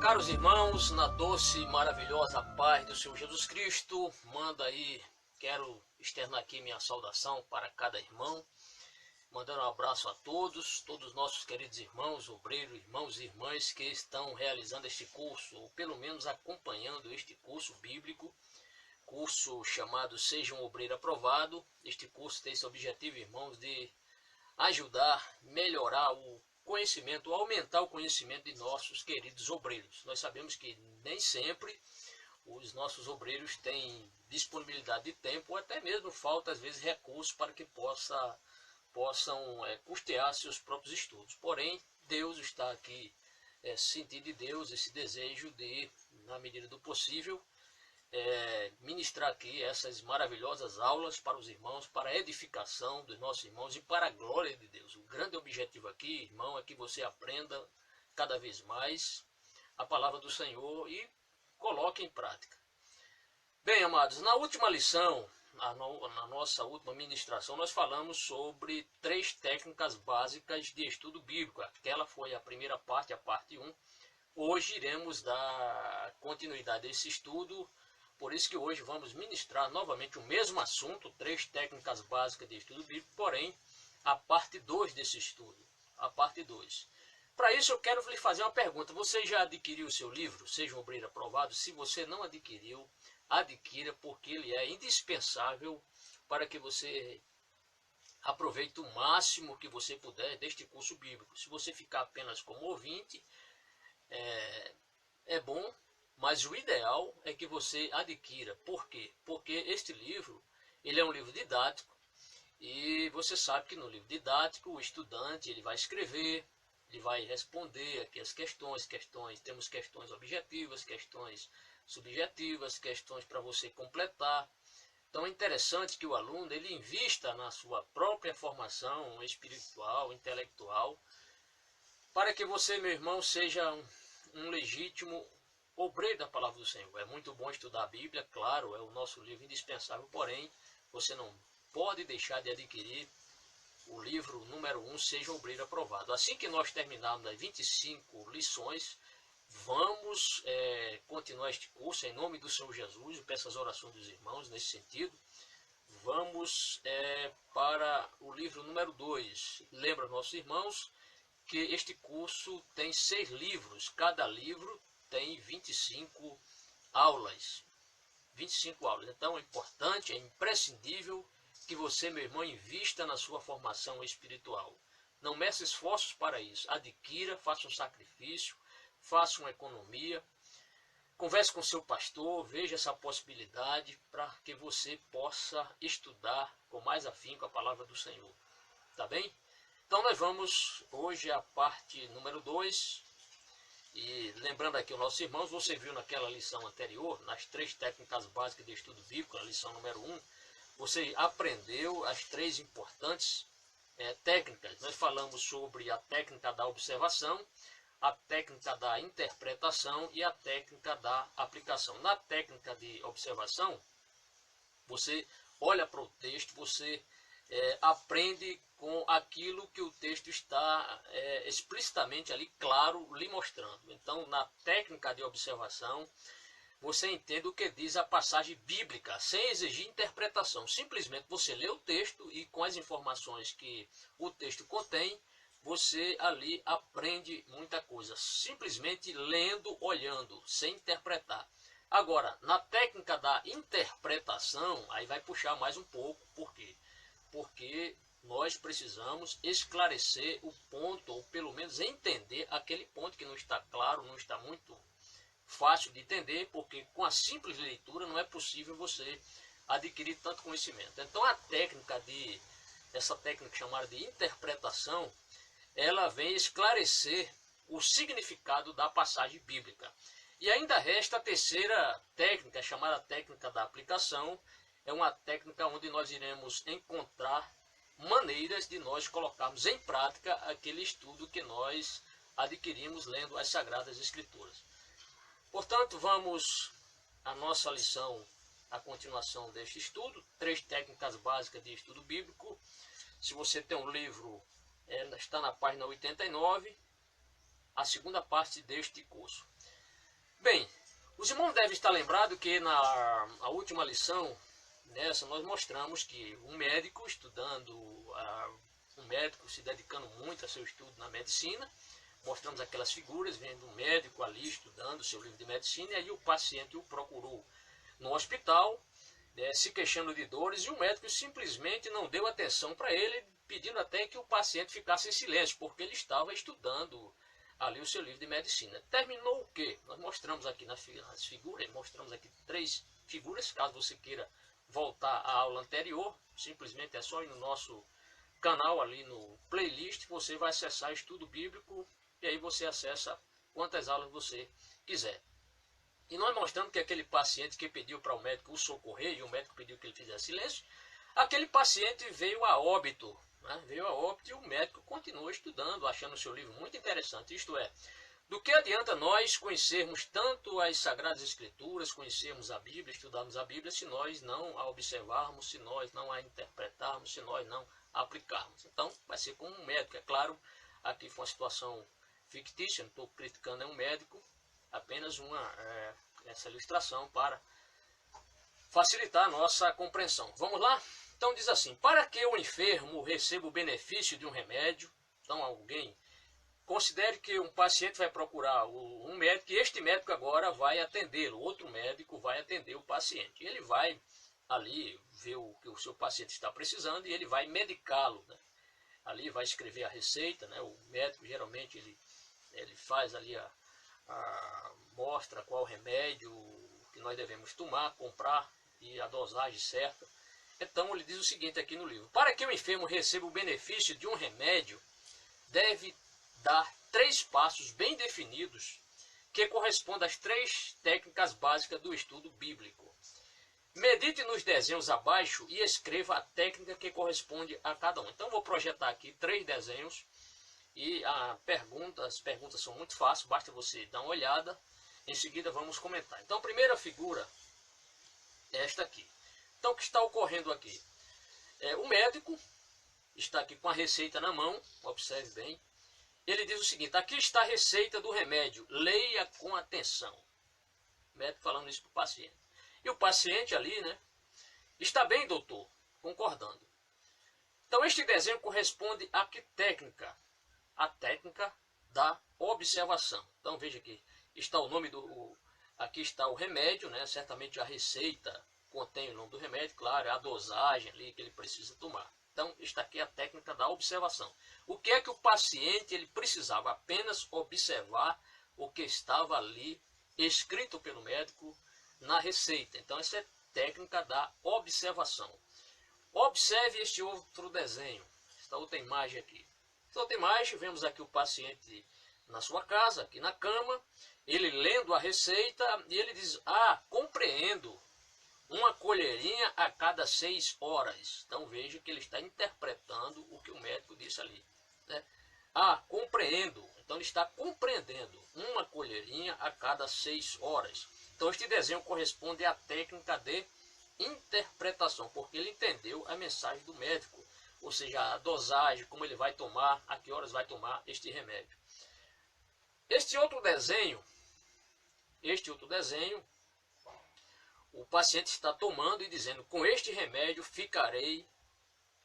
Caros irmãos, na doce e maravilhosa paz do Senhor Jesus Cristo, quero externar aqui minha saudação para cada irmão, mandando um abraço a todos os nossos queridos irmãos, obreiros, irmãos e irmãs que estão realizando este curso, ou pelo menos acompanhando este curso bíblico, curso chamado Seja um Obreiro Aprovado. Este curso tem esse objetivo, irmãos, de ajudar, melhorar o conhecimento, aumentar o conhecimento de nossos queridos obreiros. Nós sabemos que nem sempre os nossos obreiros têm disponibilidade de tempo, ou até mesmo falta às vezes recursos para que possam custear seus próprios estudos. Porém, Deus está aqui, sentido de Deus, esse desejo de, na medida do possível, ministrar aqui essas maravilhosas aulas para os irmãos, para a edificação dos nossos irmãos e para a glória de Deus. O grande objetivo aqui, irmão, é que você aprenda cada vez mais a palavra do Senhor e coloque em prática. Bem, amados, na última lição, na nossa última ministração, nós falamos sobre 3 técnicas básicas de estudo bíblico. Aquela foi a primeira parte, a parte 1. Hoje iremos dar continuidade a esse estudo. Por isso que hoje vamos ministrar novamente o mesmo assunto, 3 técnicas básicas de estudo bíblico, porém, a parte 2 desse estudo, a parte 2. Para isso eu quero lhe fazer uma pergunta: você já adquiriu o seu livro, Seja um Obreiro Aprovado? Se você não adquiriu, adquira, porque ele é indispensável para que você aproveite o máximo que você puder deste curso bíblico. Se você ficar apenas como ouvinte, é bom, mas o ideal é que você adquira. Por quê? Porque este livro, ele é um livro didático, e você sabe que no livro didático o estudante ele vai escrever, ele vai responder aqui as questões, temos questões objetivas, questões subjetivas, questões para você completar. Então é interessante que o aluno ele invista na sua própria formação espiritual, intelectual, para que você, meu irmão, seja um legítimo obreiro da palavra do Senhor. É muito bom estudar a Bíblia, claro, é o nosso livro indispensável, porém, você não pode deixar de adquirir o livro número 1, Seja um Obreiro Aprovado. Assim que nós terminarmos as 25 lições, vamos continuar este curso em nome do Senhor Jesus. Eu peço as orações dos irmãos nesse sentido. Vamos para o livro número 2. Lembra, nossos irmãos, que este curso tem 6 livros, cada livro tem 25 aulas. 25 aulas. Então é importante, é imprescindível que você, meu irmão, invista na sua formação espiritual. Não meça esforços para isso. Adquira, faça um sacrifício, faça uma economia. Converse com seu pastor, veja essa possibilidade para que você possa estudar com mais afinco a palavra do Senhor. Tá bem? Então nós vamos hoje à parte número 2. E lembrando aqui os nossos irmãos, você viu naquela lição anterior, nas 3 técnicas básicas de estudo bíblico, na lição número 1, você aprendeu as 3 importantes técnicas. Nós falamos sobre a técnica da observação, a técnica da interpretação e a técnica da aplicação. Na técnica de observação, você olha para o texto, você aprende com aquilo que o texto está explicitamente ali, claro, lhe mostrando. Então, na técnica de observação, você entende o que diz a passagem bíblica, sem exigir interpretação. Simplesmente você lê o texto e com as informações que o texto contém, você ali aprende muita coisa. Simplesmente lendo, olhando, sem interpretar. Agora, na técnica da interpretação, aí vai puxar mais um pouco. Por quê? Porque nós precisamos esclarecer o ponto, ou pelo menos entender aquele ponto que não está claro, não está muito fácil de entender, porque com a simples leitura não é possível você adquirir tanto conhecimento. Então essa técnica chamada de interpretação, ela vem esclarecer o significado da passagem bíblica. E ainda resta a terceira técnica, chamada técnica da aplicação. É uma técnica onde nós iremos encontrar maneiras de nós colocarmos em prática aquele estudo que nós adquirimos lendo as Sagradas Escrituras. Portanto, vamos à nossa lição, a continuação deste estudo, 3 técnicas básicas de estudo bíblico. Se você tem um livro, está na página 89, a segunda parte deste curso. Bem, os irmãos devem estar lembrados que na última lição, nessa, nós mostramos que um médico estudando, um médico se dedicando muito a seu estudo na medicina, mostramos aquelas figuras, vendo um médico ali estudando seu livro de medicina, e aí o paciente o procurou no hospital, se queixando de dores, e o médico simplesmente não deu atenção para ele, pedindo até que o paciente ficasse em silêncio, porque ele estava estudando ali o seu livro de medicina. Terminou o quê? Nós mostramos aqui nas figuras, mostramos aqui 3 figuras, caso você queira voltar à aula anterior, simplesmente é só ir no nosso canal ali no playlist, você vai acessar estudo bíblico, e aí você acessa quantas aulas você quiser. E nós mostramos que aquele paciente que pediu para o médico o socorrer, e o médico pediu que ele fizesse silêncio, aquele paciente veio a óbito, né? Veio a óbito, e o médico continuou estudando, achando o seu livro muito interessante. Isto é, do que adianta nós conhecermos tanto as Sagradas Escrituras, conhecermos a Bíblia, estudarmos a Bíblia, se nós não a observarmos, se nós não a interpretarmos, se nós não a aplicarmos. Então, vai ser como um médico, é claro, aqui foi uma situação fictícia, não estou criticando um médico, apenas essa ilustração para facilitar a nossa compreensão. Vamos lá? Então diz assim: para que o enfermo receba o benefício de um remédio, então alguém considere que um paciente vai procurar um médico, e este médico agora vai atendê-lo, outro médico vai atender o paciente. Ele vai ali ver o que o seu paciente está precisando e ele vai medicá-lo, né? Ali vai escrever a receita, né? O médico geralmente ele faz ali mostra qual remédio que nós devemos tomar, comprar e a dosagem certa. Então ele diz o seguinte aqui no livro: para que o enfermo receba o benefício de um remédio, deve dar 3 passos bem definidos que correspondem às 3 técnicas básicas do estudo bíblico. Medite nos desenhos abaixo e escreva a técnica que corresponde a cada um. Então vou projetar aqui 3 desenhos e as perguntas são muito fáceis, basta você dar uma olhada, em seguida vamos comentar. Então a primeira figura é esta aqui. Então o que está ocorrendo aqui? O médico está aqui com a receita na mão, observe bem. Ele diz o seguinte: aqui está a receita do remédio, leia com atenção. O médico falando isso para o paciente. E o paciente ali, né? Está bem, doutor, concordando. Então este desenho corresponde a que técnica? A técnica da observação. Então veja aqui, está o nome aqui está o remédio, né? Certamente a receita contém o nome do remédio, claro, a dosagem ali que ele precisa tomar. Então está aqui a técnica da observação. O que é que o paciente ele precisava? Apenas observar o que estava ali escrito pelo médico na receita. Então essa é a técnica da observação. Observe este outro desenho, esta outra imagem aqui. Esta outra imagem, vemos aqui o paciente na sua casa, aqui na cama, ele lendo a receita e ele diz: compreendo, uma colherinha a cada 6 horas. Então veja que ele está interpretando o que o médico disse ali, né? Compreendo. Então ele está compreendendo, uma colherinha a cada 6 horas. Então este desenho corresponde à técnica de interpretação, porque ele entendeu a mensagem do médico, ou seja, a dosagem, como ele vai tomar, a que horas vai tomar este remédio. Este outro desenho, o paciente está tomando e dizendo: com este remédio ficarei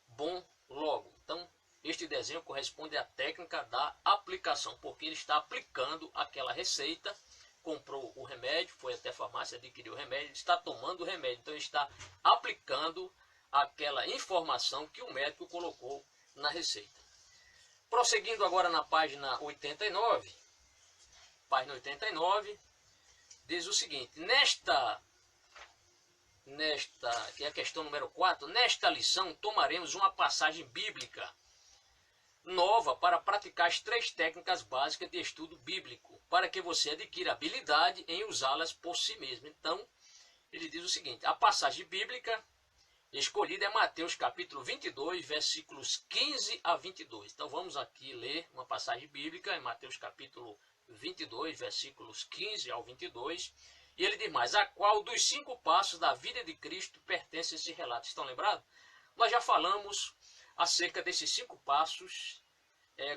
bom logo. Então, este desenho corresponde à técnica da aplicação, porque ele está aplicando aquela receita, comprou o remédio, foi até a farmácia, adquiriu o remédio, está tomando o remédio. Então, ele está aplicando aquela informação que o médico colocou na receita. Prosseguindo agora na página 89, diz o seguinte: que é a questão número 4, nesta lição tomaremos uma passagem bíblica nova para praticar as 3 técnicas básicas de estudo bíblico, para que você adquira habilidade em usá-las por si mesmo. Então, ele diz o seguinte: a passagem bíblica escolhida é Mateus capítulo 22, versículos 15 a 22. Então vamos aqui ler uma passagem bíblica em Mateus capítulo 22, versículos 15 ao 22. E ele diz mais: a qual dos 5 passos da vida de Cristo pertence esse relato? Estão lembrados? Nós já falamos acerca desses 5 passos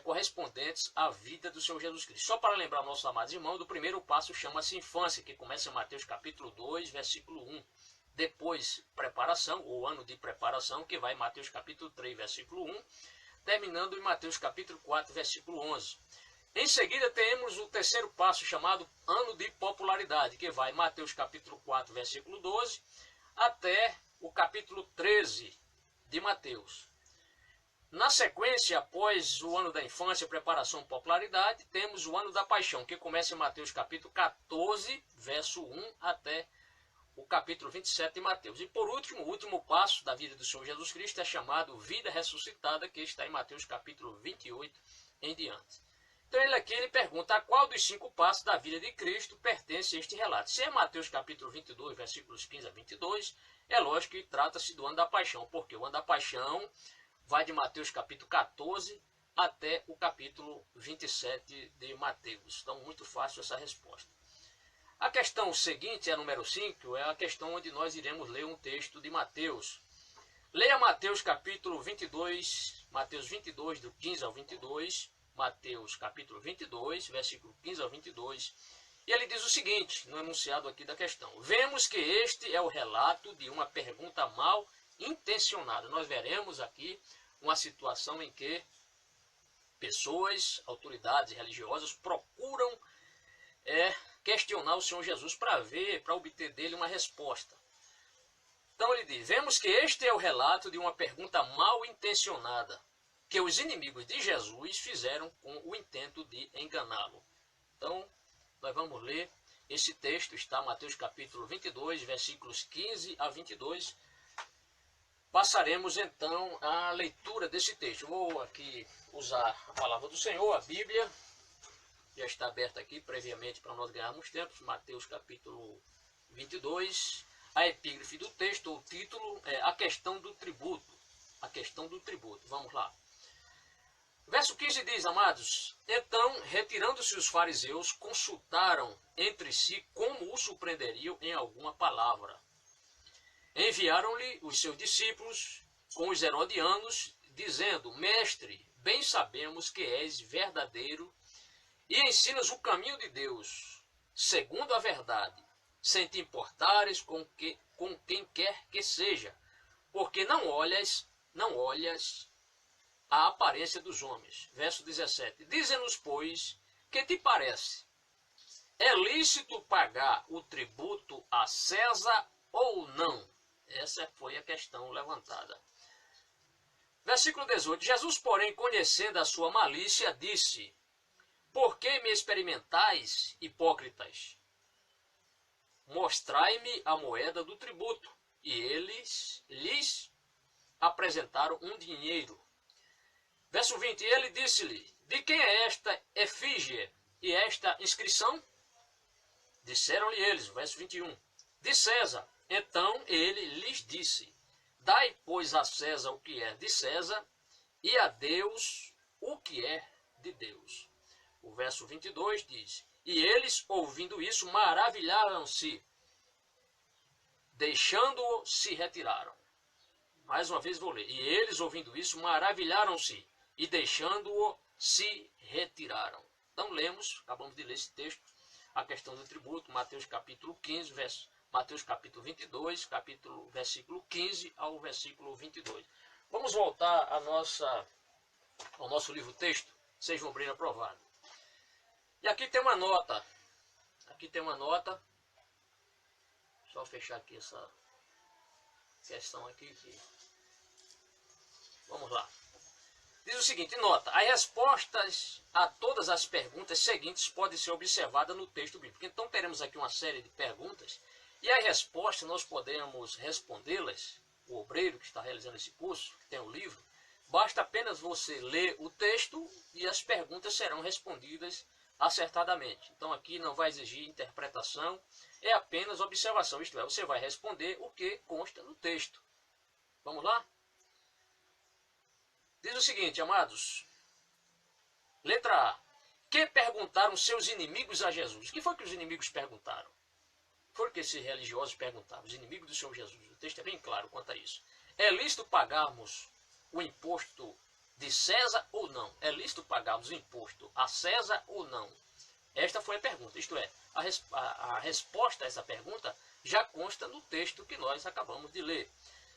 correspondentes à vida do Senhor Jesus Cristo. Só para lembrar nossos amados irmãos, do primeiro passo chama-se infância, que começa em Mateus capítulo 2, versículo 1. Depois, preparação, ou ano de preparação, que vai em Mateus capítulo 3, versículo 1, terminando em Mateus capítulo 4, versículo 11. Em seguida, temos o terceiro passo, chamado ano de popularidade, que vai em Mateus capítulo 4, versículo 12, até o capítulo 13 de Mateus. Na sequência, após o ano da infância, preparação, popularidade, temos o ano da paixão, que começa em Mateus capítulo 14, verso 1, até o capítulo 27 de Mateus. E por último, o último passo da vida do Senhor Jesus Cristo é chamado vida ressuscitada, que está em Mateus capítulo 28 em diante. Então ele pergunta a qual dos 5 passos da vida de Cristo pertence este relato. Se é Mateus capítulo 22, versículos 15 a 22, é lógico que trata-se do ano da paixão, porque o ano da paixão vai de Mateus capítulo 14 até o capítulo 27 de Mateus. Então, muito fácil essa resposta. A questão seguinte, a número 5, é a questão onde nós iremos ler um texto de Mateus. Leia Mateus capítulo 22, Mateus 22, do 15 ao 22, Mateus capítulo 22, versículo 15 ao 22, e ele diz o seguinte, no enunciado aqui da questão: vemos que este é o relato de uma pergunta mal intencionada. Nós veremos aqui uma situação em que pessoas, autoridades religiosas procuram questionar o Senhor Jesus para obter dele uma resposta. Então ele diz: vemos que este é o relato de uma pergunta mal intencionada que os inimigos de Jesus fizeram com o intento de enganá-lo. Então, nós vamos ler esse texto, está em Mateus capítulo 22, versículos 15 a 22. Passaremos então à leitura desse texto. Vou aqui usar a palavra do Senhor, a Bíblia, já está aberta aqui previamente para nós ganharmos tempo. Mateus capítulo 22, a epígrafe do texto, o título é A Questão do Tributo. A questão do tributo. Vamos lá. Verso 15 diz, amados: então, retirando-se os fariseus, consultaram entre si como o surpreenderiam em alguma palavra. Enviaram-lhe os seus discípulos com os herodianos, dizendo: mestre, bem sabemos que és verdadeiro e ensinas o caminho de Deus, segundo a verdade, sem te importares com quem quer que seja, porque não olhas a aparência dos homens. Verso 17. Dize-nos, pois, que te parece? É lícito pagar o tributo a César ou não? Essa foi a questão levantada. Versículo 18. Jesus, porém, conhecendo a sua malícia, disse: por que me experimentais, hipócritas? Mostrai-me a moeda do tributo. E eles lhes apresentaram um dinheiro. Verso 20, ele disse-lhe: de quem é esta efígie e esta inscrição? Disseram-lhe eles, verso 21, de César. Então ele lhes disse: dai, pois, a César o que é de César, e a Deus o que é de Deus. O verso 22 diz: e eles, ouvindo isso, maravilharam-se, deixando-o, se retiraram. Mais uma vez vou ler. E eles, ouvindo isso, maravilharam-se, e deixando-o, se retiraram. Então lemos, acabamos de ler esse texto, a questão do tributo, Mateus capítulo 15, Mateus capítulo 22, versículo 15 ao versículo 22. Vamos voltar ao nosso livro-texto, sejam obreiro aprovado. E aqui tem uma nota, só fechar aqui essa questão aqui. Vamos lá. Diz o seguinte, nota: as respostas a todas as perguntas seguintes podem ser observadas no texto bíblico. Então teremos aqui uma série de perguntas, e as respostas nós podemos respondê-las. O obreiro que está realizando esse curso, que tem o livro, basta apenas você ler o texto e as perguntas serão respondidas acertadamente. Então aqui não vai exigir interpretação, é apenas observação, isto é, você vai responder o que consta no texto. Vamos lá? Diz o seguinte, amados. Letra A. Que perguntaram seus inimigos a Jesus? O que foi que os inimigos perguntaram? Foi o que esses religiosos perguntaram, os inimigos do Senhor Jesus. O texto é bem claro quanto a isso. É lícito pagarmos o imposto de César ou não? É lícito pagarmos imposto a César ou não? Esta foi a pergunta, isto é, a resposta a essa pergunta já consta no texto que nós acabamos de ler.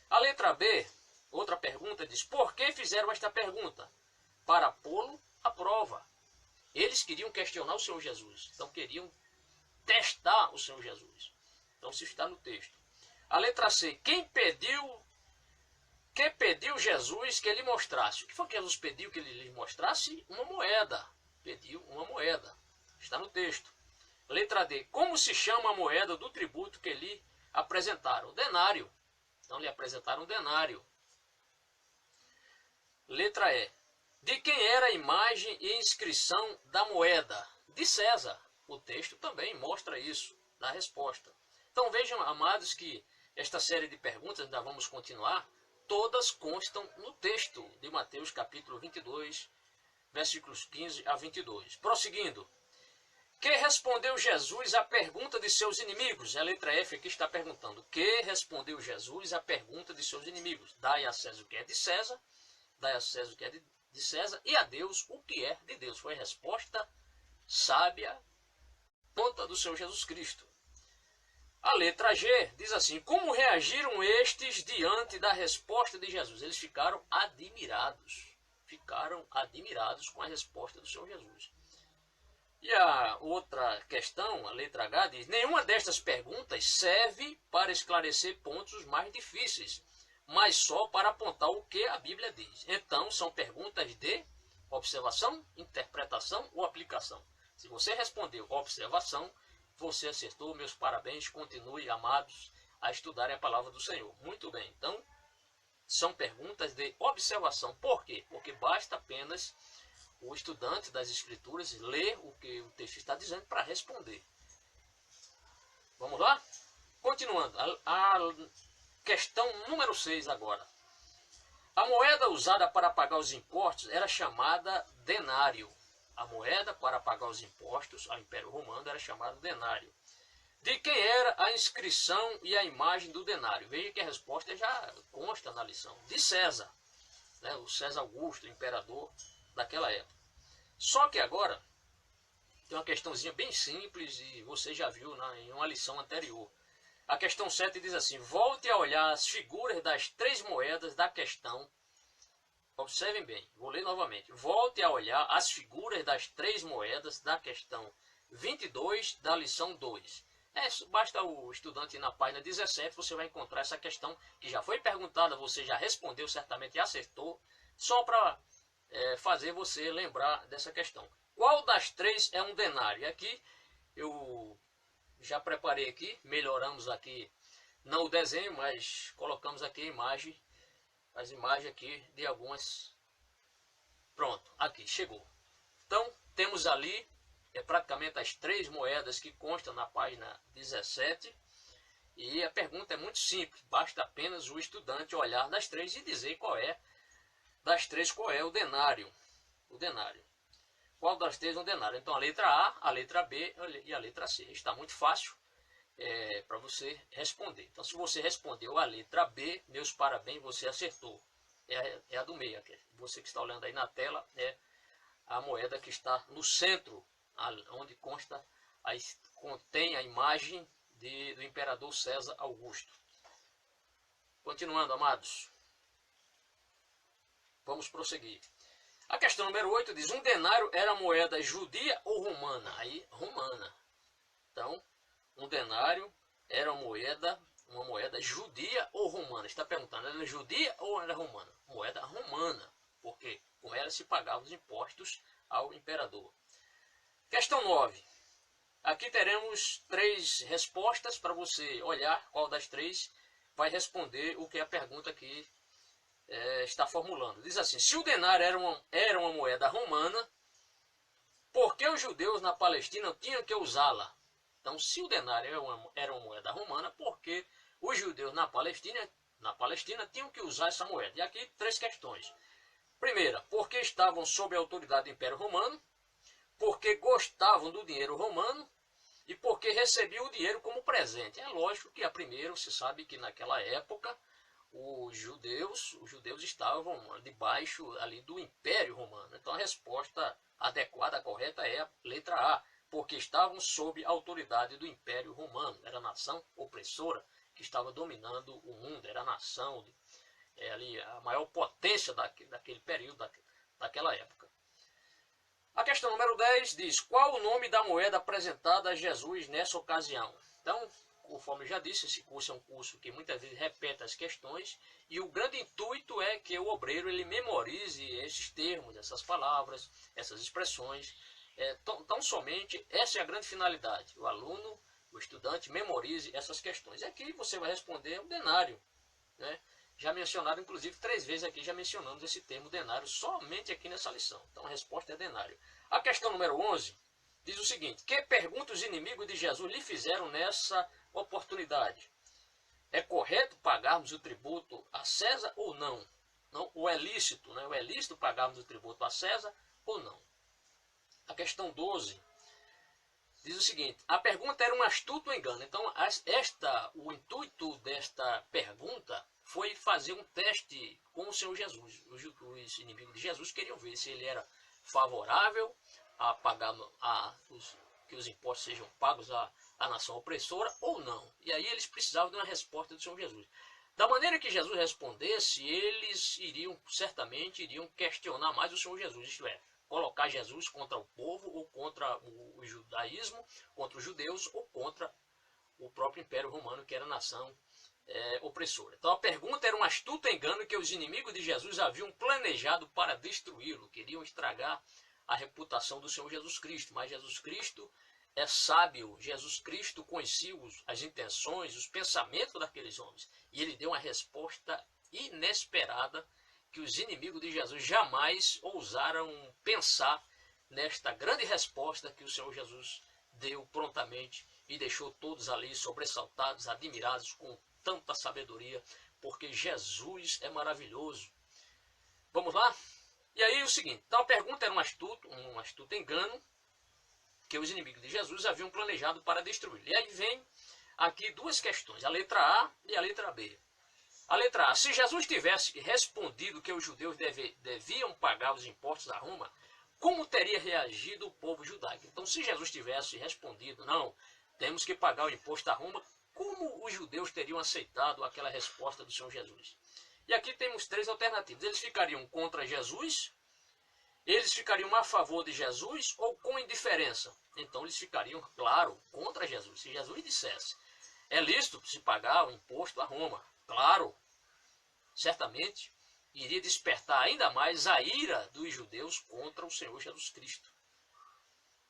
A letra B, outra pergunta, diz: por que fizeram esta pergunta? Para pô-lo à prova. Eles queriam questionar o Senhor Jesus, então queriam testar o Senhor Jesus. Então isso está no texto. A letra C, que pediu Jesus que ele mostrasse? O que foi que Jesus pediu que ele lhe mostrasse? Uma moeda. Pediu uma moeda. Está no texto. Letra D, como se chama a moeda do tributo que lhe apresentaram? O denário. Então lhe apresentaram um denário. Letra E, de quem era a imagem e inscrição da moeda? De César. O texto também mostra isso, na resposta. Então vejam, amados, que esta série de perguntas, ainda vamos continuar, todas constam no texto de Mateus capítulo 22, versículos 15 a 22. Prosseguindo. Que respondeu Jesus à pergunta de seus inimigos? A letra F aqui está perguntando. Que respondeu Jesus à pergunta de seus inimigos? Dai a César o que é de César, dai a César o que é de César, e a Deus o que é de Deus. Foi a resposta sábia, ponta do Senhor Jesus Cristo. A letra G diz assim: como reagiram estes diante da resposta de Jesus? Eles ficaram admirados com a resposta do Senhor Jesus. E a outra questão, a letra H, diz: nenhuma destas perguntas serve para esclarecer pontos mais difíceis, mas só para apontar o que a Bíblia diz. Então, são perguntas de observação, interpretação ou aplicação. Se você respondeu observação, você acertou, meus parabéns, continue, amados, a estudar a palavra do Senhor. Muito bem, então, são perguntas de observação. Por quê? Porque basta apenas o estudante das Escrituras ler o que o texto está dizendo para responder. Vamos lá? Continuando, a questão número 6 agora. A moeda usada para pagar os impostos era chamada denário. A moeda para pagar os impostos ao Império Romano era chamada denário. De quem era a inscrição e a imagem do denário? Veja que a resposta já consta na lição. De César, né? O César Augusto, o imperador daquela época. Só que agora tem uma questãozinha bem simples e você já viu em uma lição anterior. A questão 7 diz assim: volte a olhar as figuras das 3 moedas da questão. Observem bem, vou ler novamente. Volte a olhar as figuras das 3 moedas da questão 22 da lição 2. Basta o estudante ir na página 17, você vai encontrar essa questão que já foi perguntada, você já respondeu certamente e acertou, só para fazer você lembrar dessa questão. Qual das 3 é um denário? E aqui eu já preparei aqui, melhoramos aqui, não o desenho, mas colocamos aqui a imagem, as imagens aqui de algumas. Pronto, aqui, chegou. Então, temos ali praticamente as 3 moedas que constam na página 17. E a pergunta é muito simples, basta apenas o estudante olhar das 3 e dizer qual é, das 3, qual é o denário. O denário. Qual das 3 é um denário? Então, a letra A, a letra B e a letra C. Está muito fácil para você responder. Então, se você respondeu a letra B, meus parabéns, você acertou. É a do meio. Você que está olhando aí na tela, é a moeda que está no centro, onde contém a imagem do imperador César Augusto. Continuando, amados. Vamos prosseguir. A questão número 8 diz: um denário era moeda judia ou romana? Aí, romana. Então, um denário era uma moeda judia ou romana? Está perguntando, era judia ou era romana? Moeda romana, porque com ela se pagavam os impostos ao imperador. Questão 9. Aqui teremos 3 respostas para você olhar qual das 3 vai responder o que a pergunta aqui está formulando. Diz assim: se o denário era uma moeda romana, por que os judeus na Palestina tinham que usá-la? Então, se o denário era uma moeda romana, por que os judeus na Palestina tinham que usar essa moeda? E aqui 3 questões. Primeira, porque estavam sob a autoridade do Império Romano, porque gostavam do dinheiro romano e porque recebiam o dinheiro como presente. É lógico que a primeira, você sabe que naquela época os judeus estavam debaixo ali do Império Romano. Então a resposta adequada, a correta é a letra A, porque estavam sob a autoridade do Império Romano. Era a nação opressora que estava dominando o mundo, era a nação, ali, a maior potência daquele período, daquela época. A questão número 10 diz: qual o nome da moeda apresentada a Jesus nessa ocasião? Então, conforme eu já disse, esse curso é um curso que muitas vezes repete as questões, e o grande intuito é que o obreiro ele memorize esses termos, essas palavras, essas expressões. Tão somente essa é a grande finalidade. O aluno, o estudante, memorize essas questões. E aqui você vai responder o denário, né? Já mencionado, inclusive, 3 vezes aqui já mencionamos esse termo denário, somente aqui nessa lição. Então a resposta é denário. A questão número 11 diz o seguinte: que pergunta os inimigos de Jesus lhe fizeram nessa oportunidade? É correto pagarmos o tributo a César ou não? Não, ou é lícito, né? Ou é lícito pagarmos o tributo a César ou não? A questão 12 diz o seguinte: a pergunta era um astuto engano. Então, o intuito desta pergunta foi fazer um teste com o Senhor Jesus. Os inimigos de Jesus queriam ver se ele era favorável a pagar que os impostos sejam pagos à nação opressora ou não. E aí eles precisavam de uma resposta do Senhor Jesus. Da maneira que Jesus respondesse, eles certamente iriam questionar mais o Senhor Jesus, isto é, colocar Jesus contra o povo, ou contra o judaísmo, contra os judeus, ou contra o próprio Império Romano, que era a nação opressora. Então a pergunta era um astuto engano que os inimigos de Jesus haviam planejado para destruí-lo, queriam estragar a reputação do Senhor Jesus Cristo. Mas Jesus Cristo é sábio, Jesus Cristo conhecia as intenções, os pensamentos daqueles homens, e ele deu uma resposta inesperada que os inimigos de Jesus jamais ousaram pensar nesta grande resposta que o Senhor Jesus deu prontamente e deixou todos ali sobressaltados, admirados com tanta sabedoria, porque Jesus é maravilhoso. Vamos lá? E aí o seguinte, então a pergunta era um astuto engano que os inimigos de Jesus haviam planejado para destruí-lo. E aí vem aqui 2 questões, a letra A e a letra B. A letra A: se Jesus tivesse respondido que os judeus deviam pagar os impostos a Roma, como teria reagido o povo judaico? Então, se Jesus tivesse respondido, não, temos que pagar o imposto a Roma, como os judeus teriam aceitado aquela resposta do Senhor Jesus? E aqui temos 3 alternativas. Eles ficariam contra Jesus, eles ficariam a favor de Jesus ou com indiferença? Então, eles ficariam, claro, contra Jesus. Se Jesus dissesse, é lícito se pagar o imposto a Roma, claro, certamente iria despertar ainda mais a ira dos judeus contra o Senhor Jesus Cristo.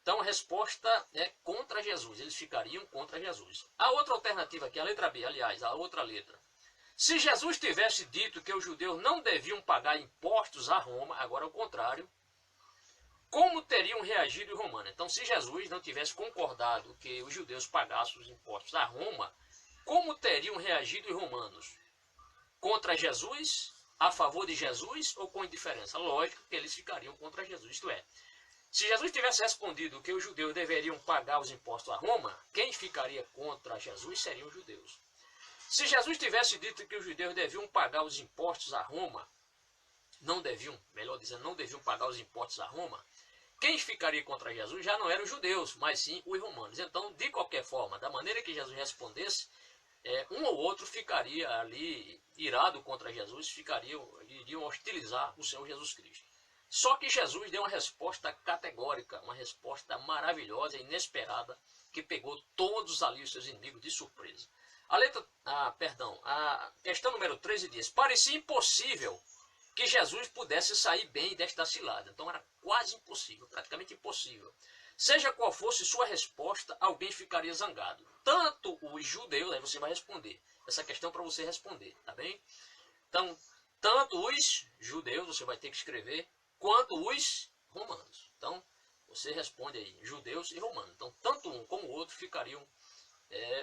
Então a resposta é contra Jesus, eles ficariam contra Jesus. A outra alternativa aqui, a letra B, aliás, a outra letra. Se Jesus tivesse dito que os judeus não deviam pagar impostos a Roma, agora ao contrário, como teriam reagido os romanos? Então, se Jesus não tivesse concordado que os judeus pagassem os impostos a Roma, como teriam reagido os romanos? Contra Jesus, a favor de Jesus ou com indiferença? Lógico que eles ficariam contra Jesus, isto é, se Jesus tivesse respondido que os judeus deveriam pagar os impostos a Roma, quem ficaria contra Jesus seriam os judeus. Se Jesus tivesse dito que os judeus deviam pagar os impostos a Roma, não deviam pagar os impostos a Roma, quem ficaria contra Jesus já não eram os judeus, mas sim os romanos. Então, de qualquer forma, da maneira que Jesus respondesse, um ou outro ficaria ali irado contra Jesus, iriam hostilizar o Senhor Jesus Cristo. Só que Jesus deu uma resposta categórica, uma resposta maravilhosa e inesperada, que pegou todos ali os seus inimigos de surpresa. A questão número 13 diz: parecia impossível que Jesus pudesse sair bem desta cilada. Então era quase impossível, praticamente impossível. Seja qual fosse sua resposta, alguém ficaria zangado. Tanto os judeus, aí você vai responder. Essa questão para você responder, tá bem? Então, tanto os judeus, você vai ter que escrever, quanto os romanos. Então, você responde aí, judeus e romanos. Então, tanto um como o outro ficariam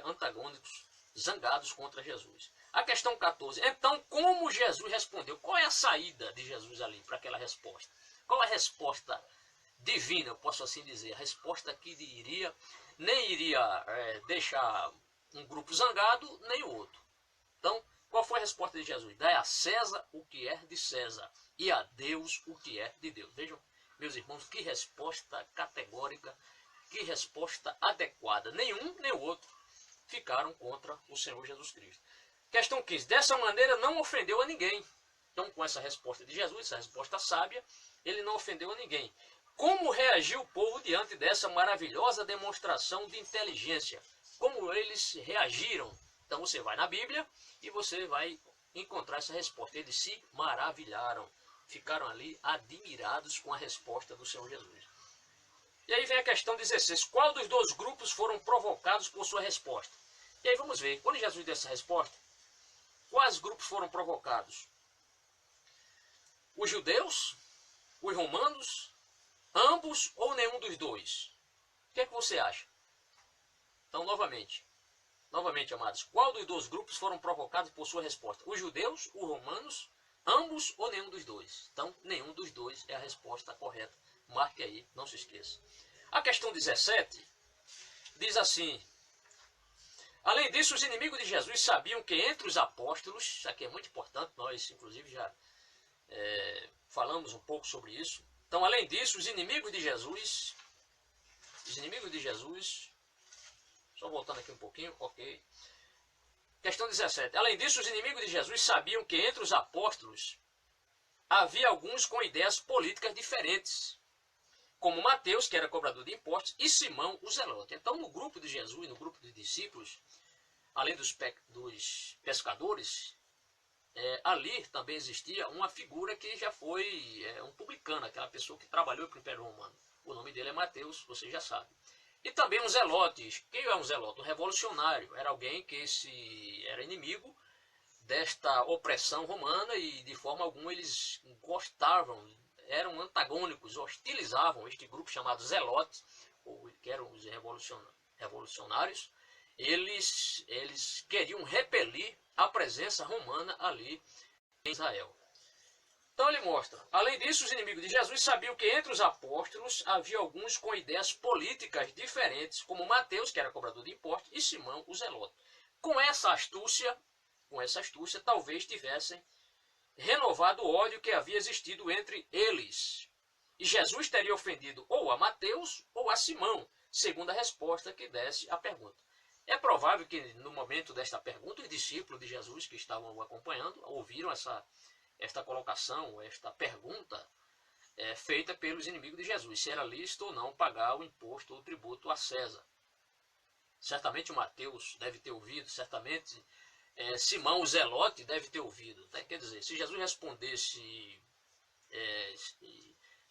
antagônicos, zangados contra Jesus. A questão 14. Então, como Jesus respondeu? Qual é a saída de Jesus ali para aquela resposta? Qual é a resposta divina, eu posso assim dizer? A resposta que nem iria deixar um grupo zangado, nem o outro. Então, Qual foi a resposta de Jesus? Dai a César o que é de César e a Deus o que é de Deus. Vejam, meus irmãos, que resposta categórica, que resposta adequada. Nenhum nem o outro ficaram contra o Senhor Jesus Cristo. Questão 15. Dessa maneira não ofendeu a ninguém. Então, com essa resposta de Jesus, essa resposta sábia, ele não ofendeu a ninguém. Como reagiu o povo diante dessa maravilhosa demonstração de inteligência? Como eles reagiram? Então você vai na Bíblia e você vai encontrar essa resposta. Eles se maravilharam, ficaram ali admirados com a resposta do Senhor Jesus. E aí vem a questão 16. Qual dos dois grupos foram provocados por sua resposta? E aí vamos ver, quando Jesus deu essa resposta, quais grupos foram provocados? Os judeus? Os romanos? Ambos ou nenhum dos dois? O que é que você acha? Então, novamente, amados, qual dos dois grupos foram provocados por sua resposta? Os judeus, os romanos, ambos ou nenhum dos dois? Então, nenhum dos dois é a resposta correta. Marque aí, não se esqueça. A questão 17 diz assim: além disso, os inimigos de Jesus sabiam que entre os apóstolos, isso aqui é muito importante, nós inclusive já falamos um pouco sobre isso. Então, além disso, os inimigos de Jesus, só voltando aqui um pouquinho, ok. Questão 17. Além disso, os inimigos de Jesus sabiam que entre os apóstolos havia alguns com ideias políticas diferentes, como Mateus, que era cobrador de impostos, e Simão, o zelote. Então, no grupo de Jesus, no grupo dos discípulos, além dos pescadores, ali também existia uma figura que já foi um publicano, aquela pessoa que trabalhou para o Império Romano. O nome dele é Mateus, você já sabe. E também um zelote. Quem é um zelote? Um revolucionário. Era alguém que era inimigo desta opressão romana e de forma alguma eles gostavam, eram antagônicos, hostilizavam este grupo chamado zelotes, que eram os revolucionários. Eles queriam repelir a presença romana ali em Israel. Então ele mostra, além disso, os inimigos de Jesus sabiam que entre os apóstolos havia alguns com ideias políticas diferentes, como Mateus, que era cobrador de impostos, e Simão, o zelote. Com essa astúcia, talvez tivessem renovado o ódio que havia existido entre eles. E Jesus teria ofendido ou a Mateus ou a Simão, segundo a resposta que desse à pergunta. É provável que no momento desta pergunta, os discípulos de Jesus que estavam o acompanhando ouviram esta colocação, esta pergunta feita pelos inimigos de Jesus, se era lícito ou não pagar o imposto ou o tributo a César. Certamente o Mateus deve ter ouvido, certamente Simão, o zelote, deve ter ouvido. Quer dizer, se Jesus respondesse,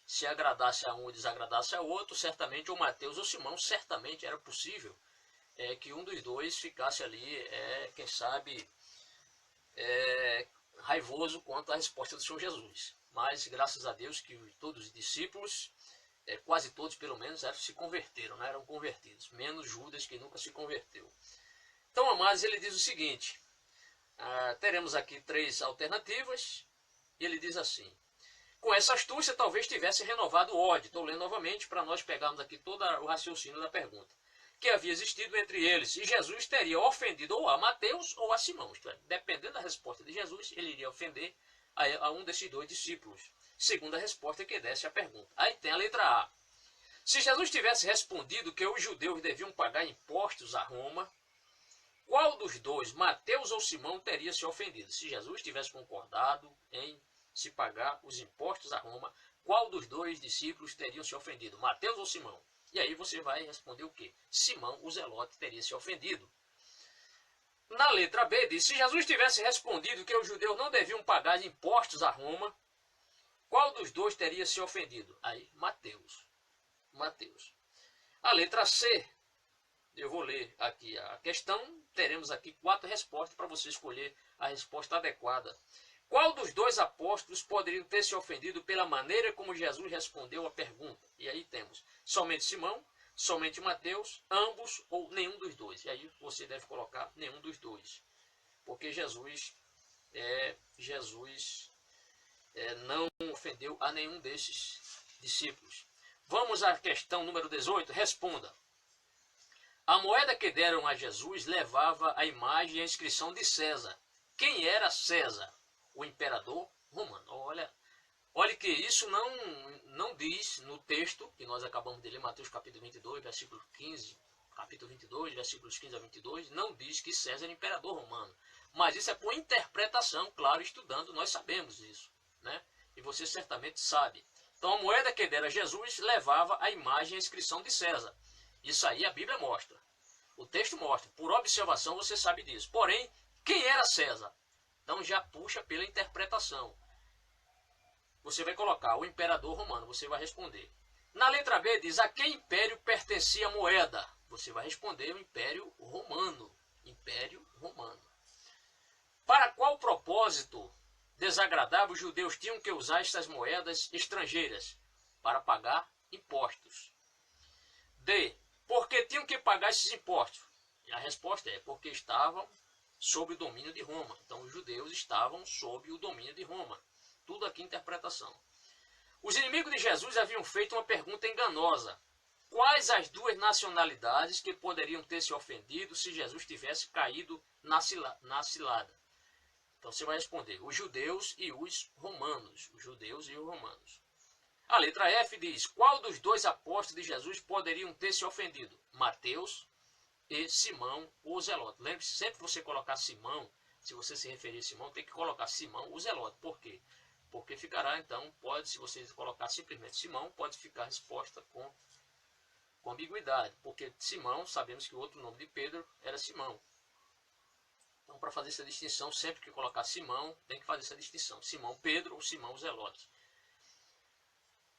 se agradasse a um e desagradasse a outro, certamente ou Mateus ou Simão, certamente era possível que um dos dois ficasse ali, quem sabe, raivoso quanto à resposta do Senhor Jesus. Mas graças a Deus que todos os discípulos, quase todos pelo menos, se converteram, eram convertidos, menos Judas, que nunca se converteu. Então, amados, ele diz o seguinte, teremos aqui 3 alternativas, e ele diz assim: com essa astúcia talvez tivesse renovado o ódio. Estou lendo novamente para nós pegarmos aqui todo o raciocínio da pergunta, que havia existido entre eles, e Jesus teria ofendido ou a Mateus ou a Simão. Isto é, dependendo da resposta de Jesus, ele iria ofender a um desses 2 discípulos, segundo a resposta que desse à pergunta. Aí tem a letra A. Se Jesus tivesse respondido que os judeus deviam pagar impostos a Roma, qual dos 2, Mateus ou Simão, teria se ofendido? Se Jesus tivesse concordado em se pagar os impostos a Roma, qual dos 2 discípulos teriam se ofendido? Mateus ou Simão? E aí você vai responder o quê? Simão, o zelote, teria se ofendido. Na letra B diz, se Jesus tivesse respondido que os judeus não deviam pagar impostos a Roma, qual dos 2 teria se ofendido? Aí, Mateus. A letra C, eu vou ler aqui a questão, teremos aqui 4 respostas para você escolher a resposta adequada. Qual dos 2 apóstolos poderiam ter se ofendido pela maneira como Jesus respondeu a pergunta? E aí temos somente Simão, somente Mateus, ambos ou nenhum dos 2. E aí você deve colocar nenhum dos 2. Porque Jesus não ofendeu a nenhum desses discípulos. Vamos à questão número 18. Responda. A moeda que deram a Jesus levava a imagem e a inscrição de César. quem era César, o imperador romano. Olha que isso não diz no texto que nós acabamos de ler, Mateus capítulo 22, versículo 15, capítulo 22, versículos 15 a 22, não diz que César era imperador romano. Mas isso é por interpretação, claro, estudando, nós sabemos isso, né? E você certamente sabe. Então a moeda que dera a Jesus levava a imagem e a inscrição de César. Isso aí a Bíblia mostra. O texto mostra. Por observação você sabe disso. Porém, quem era César? Então já puxa pela interpretação. Você vai colocar o imperador romano, você vai responder. Na letra B diz a que império pertencia a moeda? Você vai responder o Império Romano. Império Romano. Para qual propósito desagradável os judeus tinham que usar estas moedas estrangeiras? Para pagar impostos. D. Por que tinham que pagar esses impostos? E a resposta é porque estavam sob o domínio de Roma. Então os judeus estavam sob o domínio de Roma. Tudo aqui interpretação. Os inimigos de Jesus haviam feito uma pergunta enganosa. Quais as duas nacionalidades que poderiam ter se ofendido se Jesus tivesse caído na cilada? Então você vai responder, os judeus e os romanos. Os judeus e os romanos. A letra F diz, qual dos dois apóstolos de Jesus poderiam ter se ofendido? Mateus e Simão, o Zelote. Lembre-se, sempre que você colocar Simão, se você se referir a Simão, tem que colocar Simão, o Zelote. Por quê? Porque ficará, então, se você colocar simplesmente Simão, pode ficar a resposta com ambiguidade. Porque Simão, sabemos que o outro nome de Pedro era Simão. Então, para fazer essa distinção, sempre que colocar Simão, tem que fazer essa distinção. Simão Pedro ou Simão Zelote.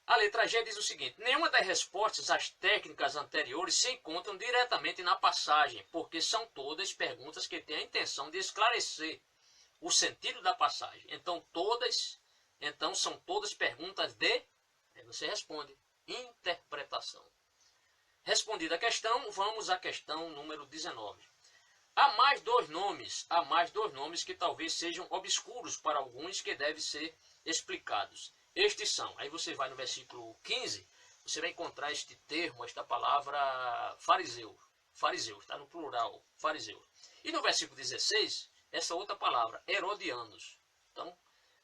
A letra G diz o seguinte, nenhuma das respostas às técnicas anteriores se encontram diretamente na passagem, porque são todas perguntas que têm a intenção de esclarecer o sentido da passagem. Então são todas perguntas de, aí você responde, interpretação. Respondida a questão, vamos à questão número 19. Há mais dois nomes que talvez sejam obscuros para alguns que devem ser explicados. Estes são, aí você vai no versículo 15, você vai encontrar este termo, esta palavra fariseu. Fariseu, está no plural, fariseu. E no versículo 16, essa outra palavra, herodianos. Então,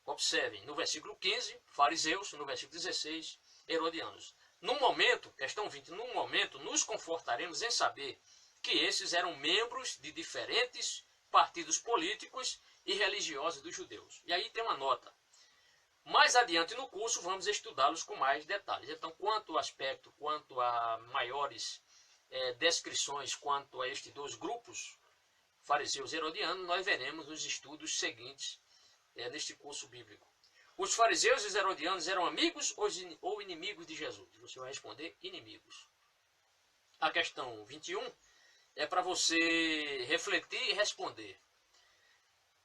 observem, no versículo 15, fariseus, no versículo 16, herodianos. No momento, questão 20, no momento nos confortaremos em saber que esses eram membros de diferentes partidos políticos e religiosos dos judeus. E aí tem uma nota. Mais adiante no curso vamos estudá-los com mais detalhes. Então, quanto ao aspecto, quanto a maiores descrições, quanto a estes dois grupos, fariseus e herodianos, nós veremos nos estudos seguintes neste curso bíblico. Os fariseus e os herodianos eram amigos ou inimigos de Jesus? Você vai responder inimigos. A questão 21 é para você refletir e responder.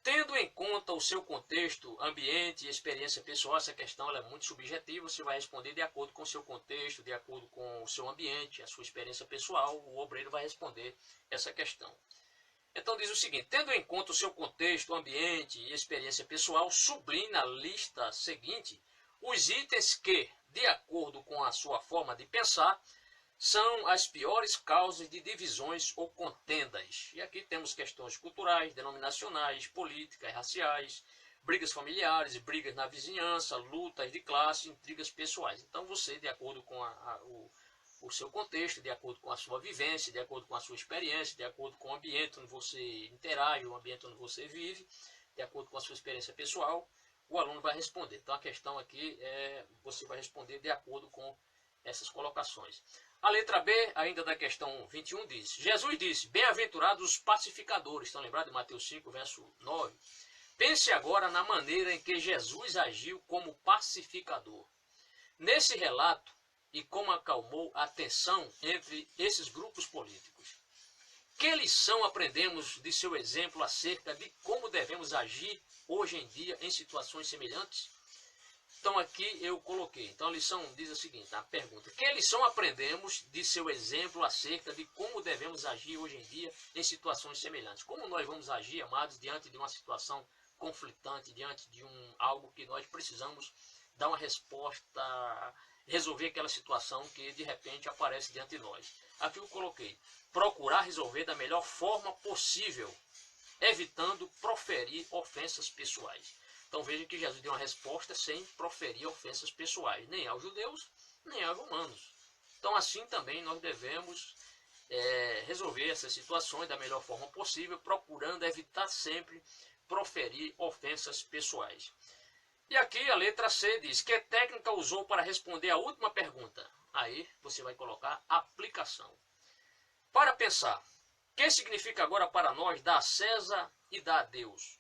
Tendo em conta o seu contexto, ambiente e experiência pessoal, essa questão ela é muito subjetiva, você vai responder de acordo com o seu contexto, de acordo com o seu ambiente, a sua experiência pessoal, o obreiro vai responder essa questão. Então diz o seguinte, tendo em conta o seu contexto, ambiente e experiência pessoal, sublinhe na lista seguinte os itens que, de acordo com a sua forma de pensar, são as piores causas de divisões ou contendas. E aqui temos questões culturais, denominacionais, políticas, raciais, brigas familiares, brigas na vizinhança, lutas de classe, intrigas pessoais. Então você, de acordo com o seu contexto, de acordo com a sua vivência, de acordo com a sua experiência, de acordo com o ambiente onde você interage, o ambiente onde você vive, de acordo com a sua experiência pessoal, o aluno vai responder. Então a questão aqui você vai responder de acordo com essas colocações. A letra B, ainda da questão 21, diz, Jesus disse, bem-aventurados os pacificadores. Estão lembrados de Mateus 5, verso 9? Pense agora na maneira em que Jesus agiu como pacificador. Nesse relato, e como acalmou a tensão entre esses grupos políticos. Que lição aprendemos de seu exemplo acerca de como devemos agir hoje em dia em situações semelhantes? Então aqui eu coloquei. Então a lição diz o seguinte, a pergunta. Que lição aprendemos de seu exemplo acerca de como devemos agir hoje em dia em situações semelhantes? Como nós vamos agir, amados, diante de uma situação conflitante, diante de algo que nós precisamos dar uma resposta, resolver aquela situação que de repente aparece diante de nós. Aqui eu coloquei, procurar resolver da melhor forma possível. evitando proferir ofensas pessoais. Então veja que Jesus deu uma resposta sem proferir ofensas pessoais, nem aos judeus, nem aos romanos. Então assim também nós devemos resolver essas situações da melhor forma possível, procurando evitar sempre proferir ofensas pessoais. E aqui a letra C diz: que técnica usou para responder a última pergunta? Aí você vai colocar aplicação. Para pensar, o que significa agora para nós dar a César e dar a Deus?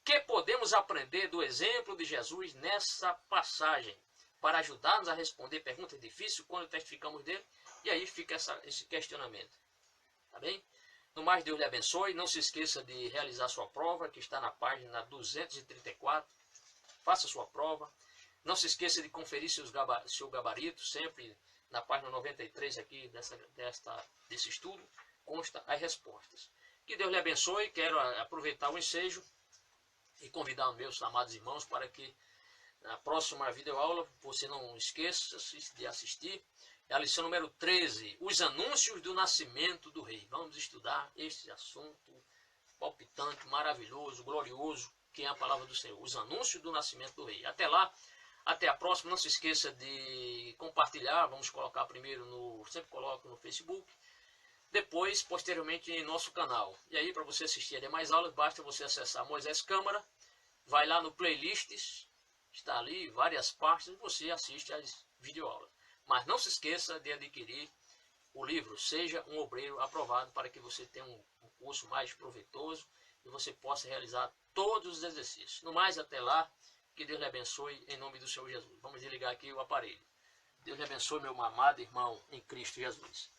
Que podemos aprender do exemplo de Jesus nessa passagem para ajudar-nos a responder perguntas difíceis quando testificamos dele? E aí fica esse questionamento. Tá bem? No mais, Deus lhe abençoe. Não se esqueça de realizar sua prova, que está na página 234. Faça sua prova. Não se esqueça de conferir seu gabarito, sempre na página 93 aqui desse estudo, consta as respostas. Que Deus lhe abençoe. Quero aproveitar o ensejo e convidar os meus amados irmãos para que na próxima videoaula você não esqueça de assistir. É a lição número 13, os anúncios do nascimento do rei. Vamos estudar este assunto palpitante, maravilhoso, glorioso, que é a palavra do Senhor. Os anúncios do nascimento do rei. Até lá, até a próxima. Não se esqueça de compartilhar. Vamos colocar primeiro sempre coloco no Facebook. Depois, posteriormente, em nosso canal. E aí, para você assistir a demais aulas, basta você acessar Moisés Câmara. Vai lá no playlists. Está ali várias partes e você assiste às videoaulas. Mas não se esqueça de adquirir o livro Seja um Obreiro Aprovado, para que você tenha um curso mais proveitoso e você possa realizar todos os exercícios. No mais, até lá, que Deus lhe abençoe em nome do Senhor Jesus. Vamos desligar aqui o aparelho. Deus lhe abençoe, meu amado irmão, em Cristo Jesus.